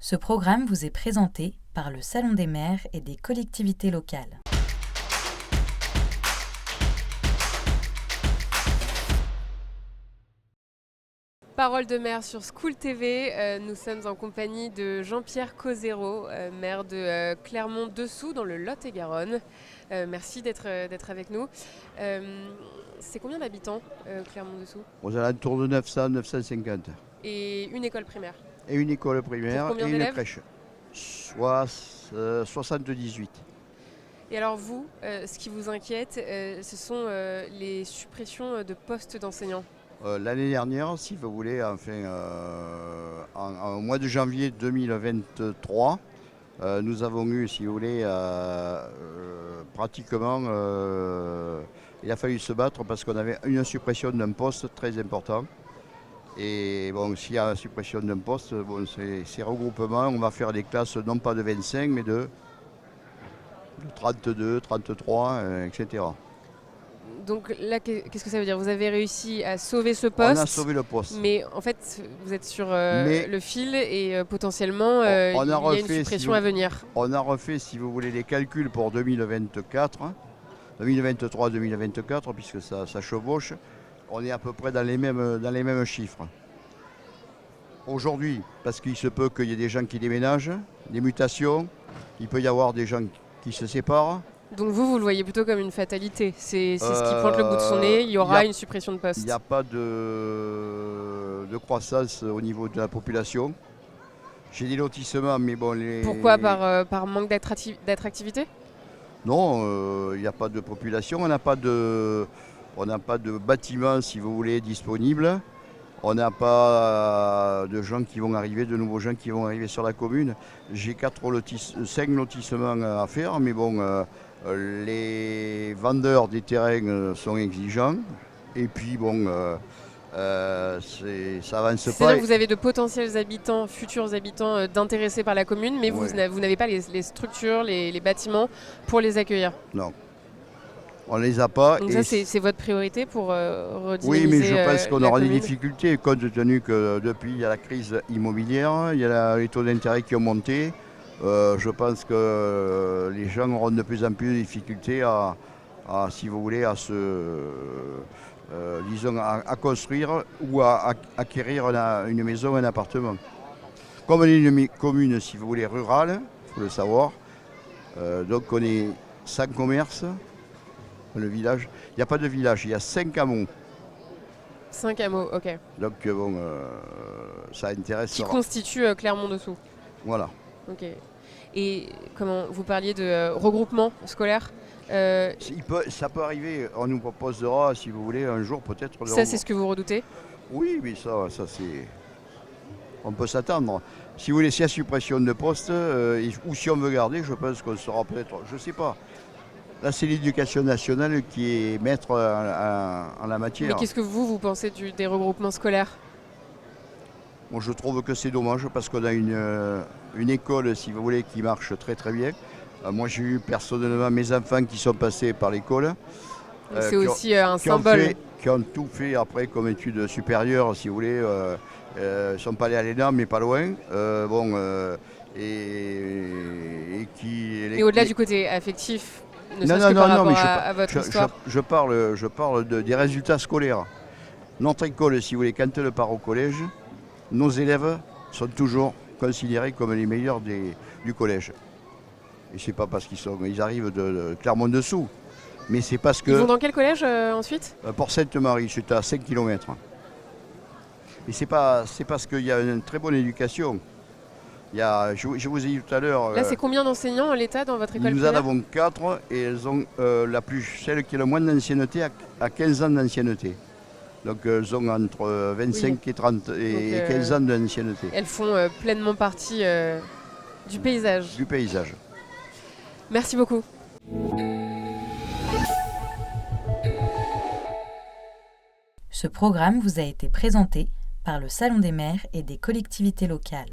Ce programme vous est présenté par le Salon des maires et des collectivités locales. Parole de maire sur School TV, nous sommes en compagnie de Jean-Pierre Causero, maire de Clermont-Dessous dans le Lot-et-Garonne. Merci d'être avec nous. C'est combien d'habitants Clermont-Dessous? Aux alentours de 900-950. Et une école primaire? Et une école primaire Pour combien et une d'élèves? crèche. 78. Et alors vous, ce qui vous inquiète, ce sont les suppressions de postes d'enseignants. L'année dernière, si vous voulez, au mois de janvier 2023, nous avons eu, si vous voulez, pratiquement, il a fallu se battre parce qu'on avait une suppression d'un poste très important. Et bon, s'il y a une suppression d'un poste, bon, ces regroupements, on va faire des classes non pas de 25, mais de 32, 33, etc. Donc là, qu'est-ce que ça veut dire? Vous avez réussi à sauver ce poste. On a sauvé le poste. Mais en fait, vous êtes sur le fil et potentiellement, il y a une suppression à venir. On a refait, si vous voulez, les calculs pour 2024, 2023-2024, puisque ça chevauche. On est à peu près dans les mêmes chiffres. Aujourd'hui, parce qu'il se peut qu'il y ait des gens qui déménagent, des mutations, il peut y avoir des gens qui se séparent. Donc vous le voyez plutôt comme une fatalité. C'est ce qui pointe le bout de son nez, il y aura une suppression de poste. Il n'y a pas de croissance au niveau de la population. J'ai des lotissements, mais bon... Pourquoi? Par manque d'attractivité? Non, il n'y a pas de population, on n'a pas de bâtiments, si vous voulez, disponibles. On n'a pas de gens qui vont arriver, de nouveaux gens qui vont arriver sur la commune. J'ai 5 lotissements à faire, mais bon... les vendeurs des terrains sont exigeants et puis bon, ça avance pas. C'est-à-dire que vous avez de potentiels habitants, futurs habitants d'intéressés par la commune, mais vous n'avez pas les structures, les bâtiments pour les accueillir. Non, on les a pas. Donc ça, c'est votre priorité pour redynamiser. Oui, mais je pense qu'on aura des difficultés compte tenu que depuis il y a la crise immobilière, il y a les taux d'intérêt qui ont monté. Je pense que les gens auront de plus en plus de difficultés si vous voulez, à construire ou à acquérir une maison, un appartement. Comme on est une commune, si vous voulez, rurale, il faut le savoir, donc on est sans commerce, le village. Il n'y a pas de village, il y a 5 hameaux. 5 hameaux, ok. Donc bon, ça intéresse. Qui constitue Clermont-Dessous. Voilà. Ok. Et comment vous parliez de regroupement scolaire? Ça peut arriver, on nous proposera, si vous voulez, un jour peut-être... Ça, c'est ce que vous redoutez? Oui, mais ça c'est... On peut s'attendre. Si vous voulez, s'il y a suppression de postes, ou si on veut garder, je pense qu'on sera peut-être... Je ne sais pas. Là, c'est l'éducation nationale qui est maître en la matière. Mais qu'est-ce que vous pensez des regroupements scolaires? Bon, je trouve que c'est dommage parce qu'on a une école, si vous voulez, qui marche très très bien. Moi, j'ai eu personnellement mes enfants qui sont passés par l'école. C'est aussi un symbole. Qui ont tout fait après comme études supérieures, si vous voulez. Ils ne sont pas allés à l'ENA, mais pas loin. Et au-delà du côté affectif, non, à votre histoire. Je parle des résultats scolaires. Notre école, si vous voulez, quand elle part au collège, nos élèves sont toujours considérés comme les meilleurs du collège. Et c'est pas parce qu'ils arrivent de Clermont-Dessous, mais c'est parce que... Ils vont dans quel collège ensuite? Pour Sainte-Marie, c'est à 5 km. Et c'est parce qu'il y a une très bonne éducation. Je vous ai dit tout à l'heure... Là, c'est combien d'enseignants l'État dans votre école primaire? Nous en avons 4 et elles ont celle qui a le moins d'ancienneté à 15 ans d'ancienneté. Donc elles ont entre 25 et 30 et 15 ans d'ancienneté. Elles font pleinement partie du paysage. Du paysage. Merci beaucoup. Ce programme vous a été présenté par le Salon des maires et des collectivités locales.